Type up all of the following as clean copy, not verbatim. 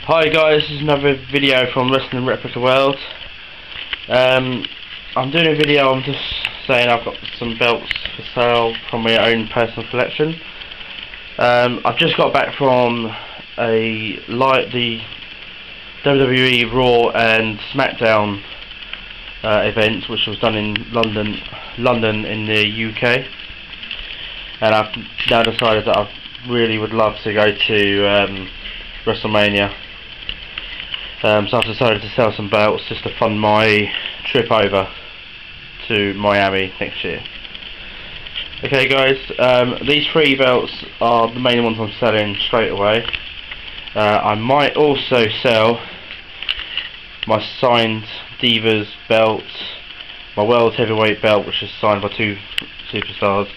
Hi guys, this is another video from Wrestling Replica World. I'm doing a video, I'm just saying I've got some belts for sale from my own personal collection. I've just got back from the WWE Raw and SmackDown events, which was done in London in the UK, and I've now decided that I really would love to go to Wrestlemania. So I've decided to sell some belts just to fund my trip over to Miami next year. Okay guys, these three belts are the main ones I'm selling straight away. I might also sell my signed Divas belt, my World Heavyweight belt, which is signed by two superstars,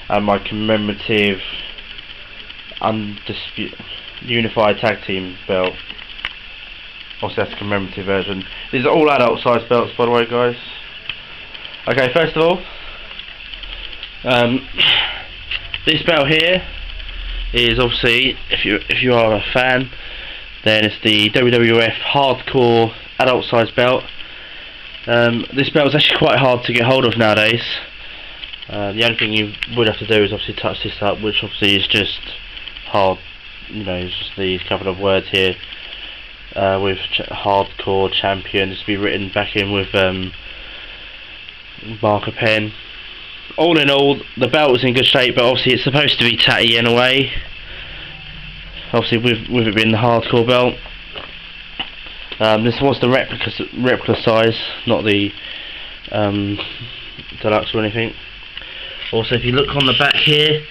and my commemorative Unified Tag Team belt. Also, that's a commemorative version. These are all adult size belts, by the way, guys. Okay, first of all, this belt here is obviously, if you are a fan, then it's the WWF Hardcore adult size belt. This belt is actually quite hard to get hold of nowadays. The only thing you would have to do is obviously touch this up, which obviously is just hard. You know, it's just these couple of words here. With Hardcore Champion, just to be written back in with marker pen. All in all, the belt is in good shape, but obviously it's supposed to be tatty in a way. Obviously, with it being the Hardcore belt. This was the replica size, not the deluxe or anything. Also, if you look on the back here,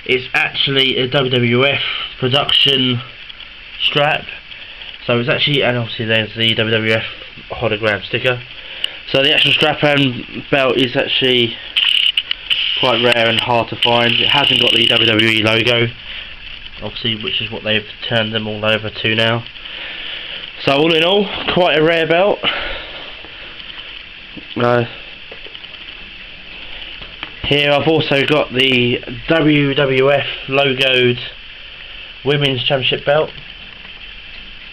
it's actually a WWF production strap. So it's actually, and obviously there's the WWF hologram sticker. So the actual strap and belt is actually quite rare and hard to find. It hasn't got the WWE logo, obviously, which is what they've turned them all over to now. So all in all, quite a rare belt. Here I've also got the WWF logoed Women's Championship belt.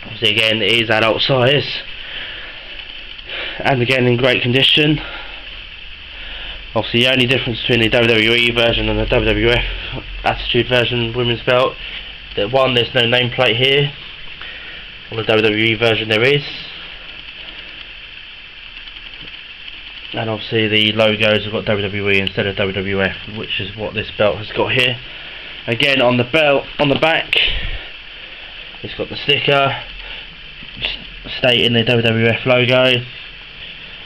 Obviously, again, it is adult size, and again in great condition. Obviously, the only difference between the WWE version and the WWF Attitude version women's belt, that one, there's no nameplate here. On the WWE version there is, and obviously the logos have got WWE instead of WWF, which is what this belt has got here. Again, on the belt, on the back, it's got the sticker stating the WWF logo, and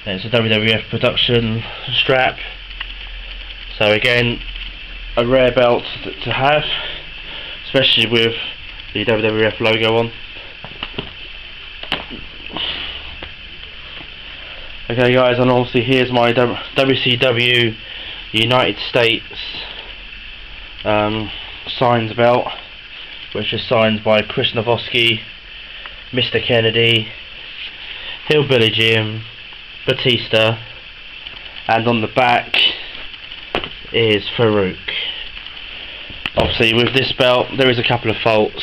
it's a WWF production strap. So again, a rare belt to have, especially with the WWF logo on. Okay guys, and obviously here's my WCW United States signed belt, which is signed by Chris Novoski, Mr. Kennedy, Hillbilly Jim, Batista, and on the back is Farouk. Obviously with this belt there is a couple of faults.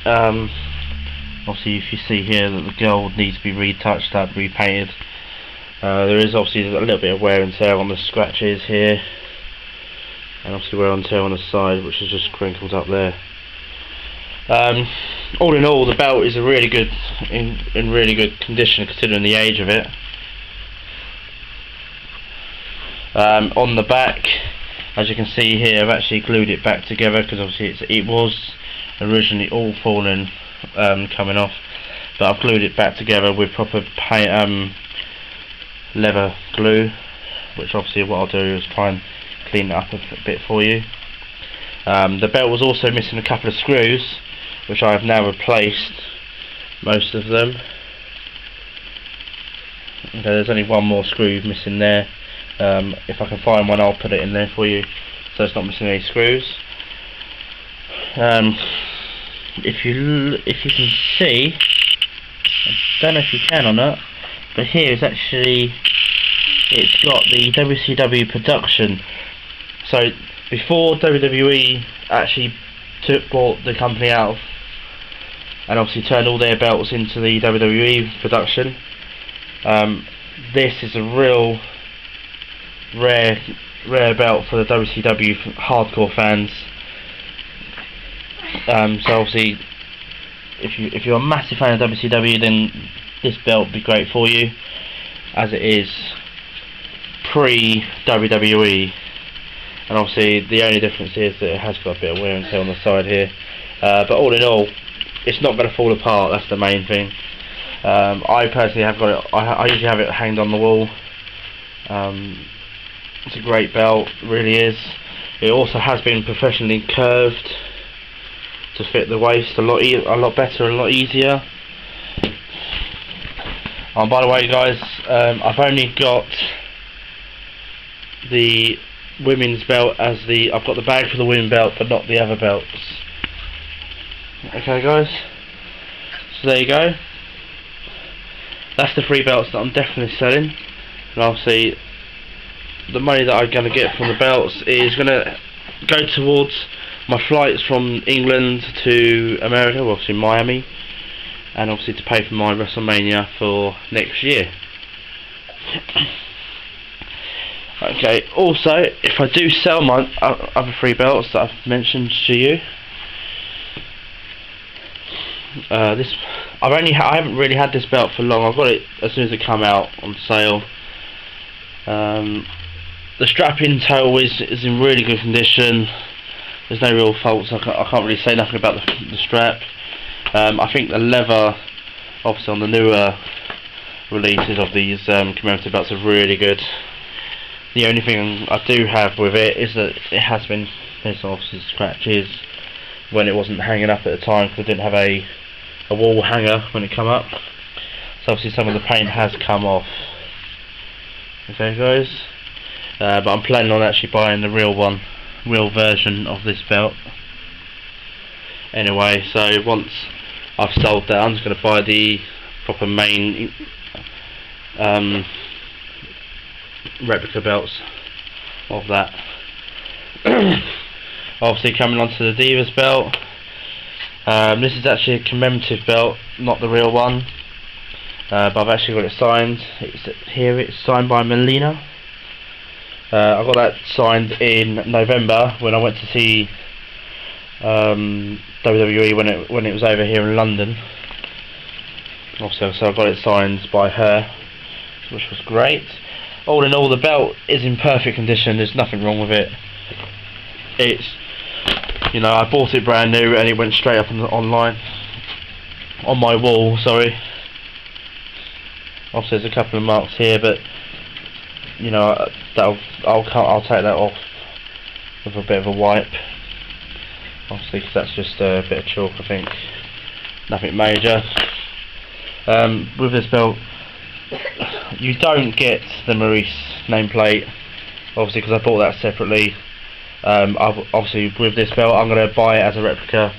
Obviously if you see here that the gold needs to be retouched up, repainted. There is obviously a little bit of wear and tear on the scratches here, and obviously wear and tear on the side, which is just crinkled up there. All in all, the belt is a really good, in really good condition considering the age of it. On the back, as you can see here, I've actually glued it back together because obviously it was originally all falling, coming off, but I've glued it back together with proper leather glue, which obviously what I'll do is try and clean it up a bit for you. The belt was also missing a couple of screws, which I have now replaced most of them. Okay, there's only one more screw missing there. If I can find one, I'll put it in there for you, so it's not missing any screws. If you can see, I don't know if you can or not, but here is actually, it's got the WCW production. So before WWE actually bought the company out of and obviously turned all their belts into the WWE production. This is a real rare belt for the WCW hardcore fans. So obviously, if you're a massive fan of WCW, then this belt would be great for you, as it is pre-WWE. And obviously the only difference is that it has got a bit of wear and tear on the side here, but all in all, it's not going to fall apart. That's the main thing. I personally have got it. I usually have it hanged on the wall. It's a great belt, it really is. It also has been professionally curved to fit the waist a lot better, a lot easier. By the way, guys, I've only got the women's belt as I've got the bag for the women's belt, but not the other belts. Okay, guys. So there you go. That's the 3 belts that I'm definitely selling, and obviously the money that I'm going to get from the belts is going to go towards my flights from England to America, well, obviously Miami, and obviously to pay for my Wrestlemania for next year. Okay, also, if I do sell my other 3 belts that I've mentioned to you, I haven't really had this belt for long. I got it as soon as it came out on sale. The strap-in toe is in really good condition. There's no real faults. I can't really say nothing about the strap. I think the leather, obviously on the newer releases of these commemorative belts, are really good. The only thing I do have with it is that it has been, there's obviously scratches when it wasn't hanging up at the time, because I didn't have a wall hanger when it came up. So obviously some of the paint has come off. Okay, guys, but I'm planning on actually buying the real version of this belt. Anyway, so once I've sold that, I'm just going to buy the proper main replica belts of that. Obviously, coming on to the Divas belt, this is actually a commemorative belt, not the real one, but I've actually got it signed. It's signed by Melina. I got that signed in November when I went to see WWE when it was over here in London. Also, so I got it signed by her, which was great. All in all, the belt is in perfect condition. There's nothing wrong with it. It's, you know, I bought it brand new and it went straight up online on my wall. Sorry. Obviously, there's a couple of marks here, but you know, I'll take that off with a bit of a wipe. Obviously, because that's just a bit of chalk, I think. Nothing major. With this belt, you don't get the Maurice nameplate, obviously, because I bought that separately. Obviously, with this belt, I'm going to buy it as a replica,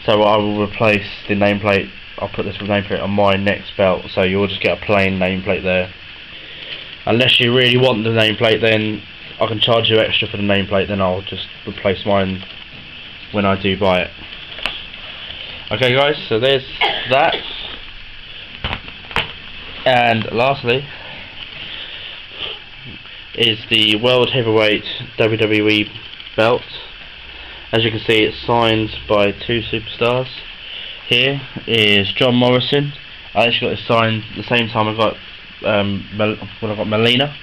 so I will replace the nameplate. I'll put this nameplate on my next belt, so you'll just get a plain nameplate there. Unless you really want the nameplate, then I can charge you extra for the nameplate, then I'll just replace mine when I do buy it. Okay, guys, so there's that. And lastly is the World Heavyweight WWE belt. As you can see, it's signed by 2 superstars. Here is John Morrison. I actually got it signed the same time I got when I got Melina.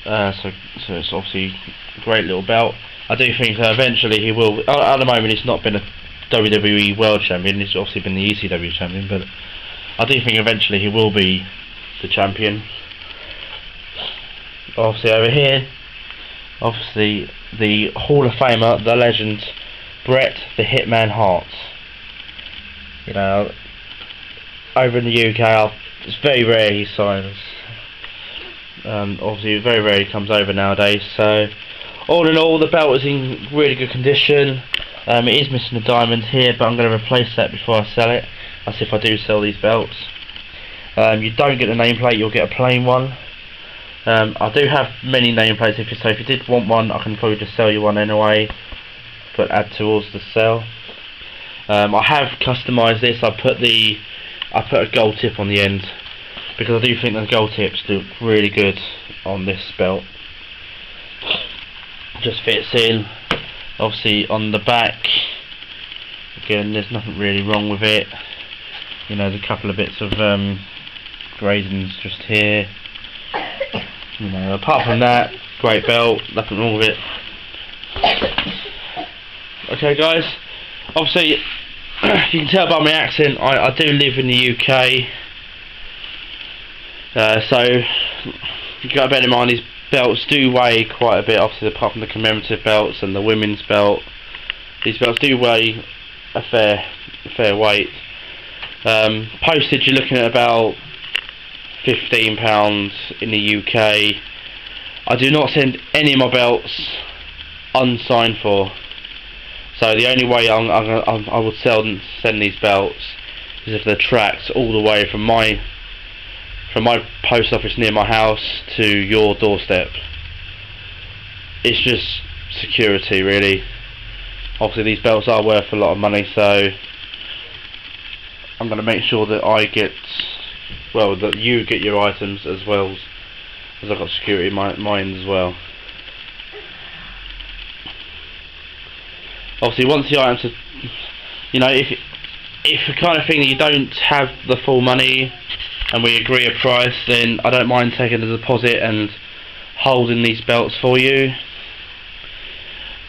So it's obviously a great little belt. I do think eventually he will. At the moment, he's not been a WWE World Champion. He's obviously been the ECW Champion, but I do think eventually he will be the champion. Obviously over here, obviously the Hall of Famer, the legend, Bret the Hitman Hart. You know, over in the UK, it's very rare he signs. Obviously very rare he comes over nowadays. So all in all, the belt is in really good condition. It is missing the diamond here, but I'm going to replace that before I sell it. That's if I do sell these belts. You don't get the nameplate, you'll get a plain one. I do have many nameplates, if you did want one, I can probably just sell you one anyway, but add towards the sale. I have customised this. I put a gold tip on the end because I do think the gold tips look really good on this belt. Just fits in. Obviously on the back, again, there's nothing really wrong with it. You know, there's a couple of bits of grazings just here. You know, apart from that, great belt, nothing wrong with it. Okay guys, obviously you can tell by my accent, I do live in the UK, so you've got to bear in mind these belts do weigh quite a bit. Obviously, apart from the commemorative belts and the women's belt, these belts do weigh a fair weight. Postage, you're looking at about £15 in the UK. I do not send any of my belts unsigned for, so the only way I would send these belts is if they're tracked all the way from my post office near my house to your doorstep. It's just security, really. Obviously these belts are worth a lot of money, so I'm going to make sure that that you get your items as well as I've got security in mine as well. Obviously once the items are, you know, if the kind of thing that you don't have the full money and we agree a price, then I don't mind taking the deposit and holding these belts for you.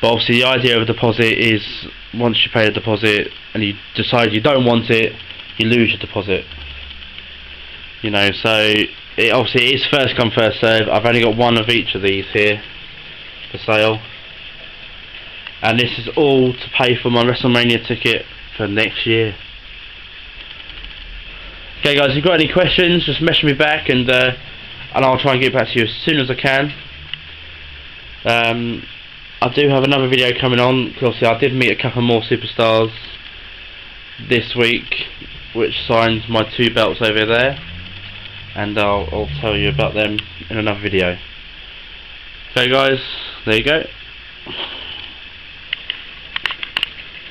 But obviously the idea of a deposit is once you pay the deposit and you decide you don't want it, you lose your deposit. You know, so obviously it is first come first serve. I've only got one of each of these here for sale, and this is all to pay for my Wrestlemania ticket for next year. Okay guys, if you've got any questions, just message me back and I'll try and get back to you as soon as I can. I do have another video coming on, because obviously I did meet a couple more superstars this week which signed my 2 belts over there, and I'll tell you about them in another video. Okay guys, there you go.